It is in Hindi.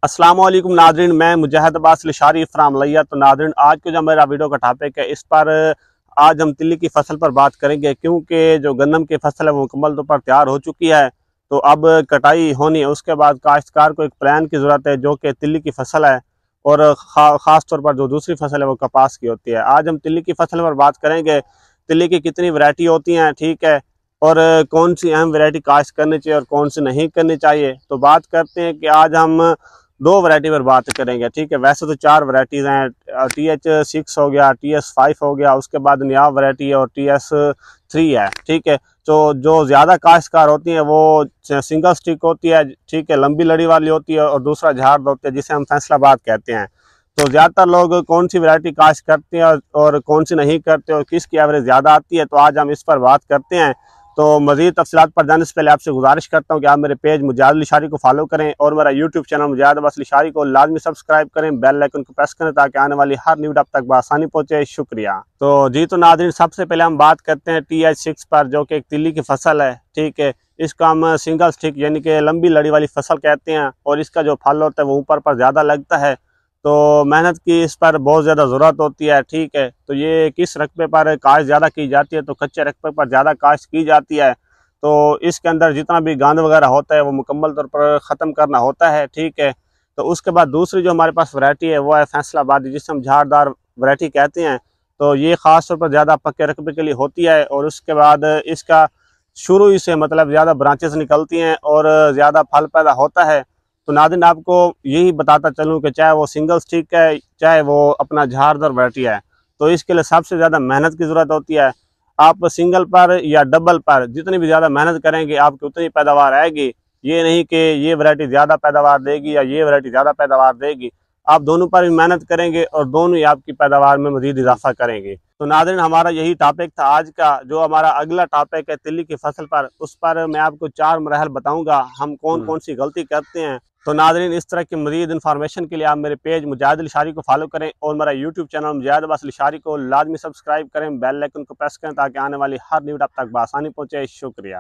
अस्सलाम वालेकुम नादरीन, मैं मुजाहिद अब्बास लिशारी फ्राम लिया। तो नादरीन, आज का जो मेरा वीडियो का टॉपिक है, इस पर आज हम तिल्ली की फसल पर बात करेंगे, क्योंकि जो गन्नम की फसल है वो मुकम्मल तौर पर तैयार हो चुकी है। तो अब कटाई होनी है, उसके बाद काश्तकार को एक प्लान की ज़रूरत है, जो कि तिल्ली की फसल है। और ख़ास तौर पर जो दूसरी फसल है वो कपास की होती है। आज हम तिल्ली की फसल पर बात करेंगे, तिल्ली की कितनी वैरायटी होती हैं, ठीक है, और कौन सी अहम वैरायटी काश्त करनी चाहिए और कौन सी नहीं करनी चाहिए। तो बात करते हैं कि आज हम दो वैरायटी पर बात करेंगे, ठीक है। वैसे तो चार वैरायटीज़ हैं, TH6 हो गया, TS5 हो गया, उसके बाद नियाब वैरायटी है और TS3 है, ठीक है। तो जो ज़्यादा काश्तकार होती हैं वो सिंगल स्टिक होती है, ठीक है, लंबी लड़ी वाली होती है, और दूसरा झाड़ होती है जिसे हम फैसलाबाद कहते हैं। तो ज़्यादातर लोग कौन सी वैरायटी काश्त करते हैं और कौन सी नहीं करते और किसकी एवरेज ज़्यादा आती है, तो आज हम इस पर बात करते हैं। तो मज़ीद तफसीलात पर जाने से पहले आपसे गुजारिश करता हूँ कि आप मेरे पेज मुजाहिद लिशारी को फॉलो करें और मेरा यूट्यूब चैनल मुजाहिद अब्बास लिशारी को लाजमी सब्सक्राइब करें, बेल आइकन को प्रेस करें ताकि आने वाली हर न्यू वीडियो आप तक बआसानी पहुँचे। शुक्रिया। तो जी, तो नाज़रीन, सबसे पहले हम बात करते हैं TH6 पर, जो कि एक तिल्ली की फसल है, ठीक है। इसको हम सिंगल स्टिक यानी कि लंबी लड़ी वाली फसल कहते हैं, और इसका जो फल होता है वो ऊपर पर ज़्यादा लगता है। तो मेहनत की इस पर बहुत ज़्यादा ज़रूरत होती है, ठीक है। तो ये किस रकबे पर काश्त ज़्यादा की जाती है, तो कच्चे रकबे पर ज़्यादा काश्त की जाती है। तो इसके अंदर जितना भी गांद वगैरह होता है वो मुकम्मल तौर पर ख़त्म करना होता है, ठीक है। तो उसके बाद दूसरी जो हमारे पास वैरायटी है वो है फैसलाबादी, जिसे हम झाड़दार वैरायटी कहते हैं। तो ये ख़ास तौर पर ज़्यादा पक्के रकबे के लिए होती है, और उसके बाद इसका शुरू ही से मतलब ज़्यादा ब्रांचेस निकलती हैं और ज़्यादा फल पैदा होता है। तो नाज़रीन, आपको यही बताता चलूँ कि चाहे वो सिंगल स्टिक है, चाहे वो अपना झाड़दार वैरायटी है, तो इसके लिए सबसे ज़्यादा मेहनत की ज़रूरत होती है। आप सिंगल पर या डबल पर जितनी भी ज़्यादा मेहनत करेंगे आपकी उतनी पैदावार आएगी। ये नहीं कि ये वैरायटी ज़्यादा पैदावार देगी या ये वैरायटी ज़्यादा पैदावार देगी। आप दोनों पर भी मेहनत करेंगे और दोनों ही आपकी पैदावार में मज़ीद इजाफा करेंगे। तो नाज़रीन, हमारा यही टॉपिक था आज का। जो हमारा अगला टॉपिक है तिल्ली की फसल पर, उस पर मैं आपको 4 मराहल बताऊँगा, हम कौन कौन सी गलती करते हैं। तो नाज़रीन, इस तरह की मज़ीद इन्फॉर्मेशन के लिए आप मेरे पेज मुजाहिद लिशारी को फॉलो करें और मेरा यूट्यूब चैनल मुजाहिद अब्बास लिशारी को लाजमी सब्सक्राइब करें, बेल आइकन को प्रेस करें ताकि आने वाली हर न्यू वीडियो आप तक बआसानी पहुँचे। शुक्रिया।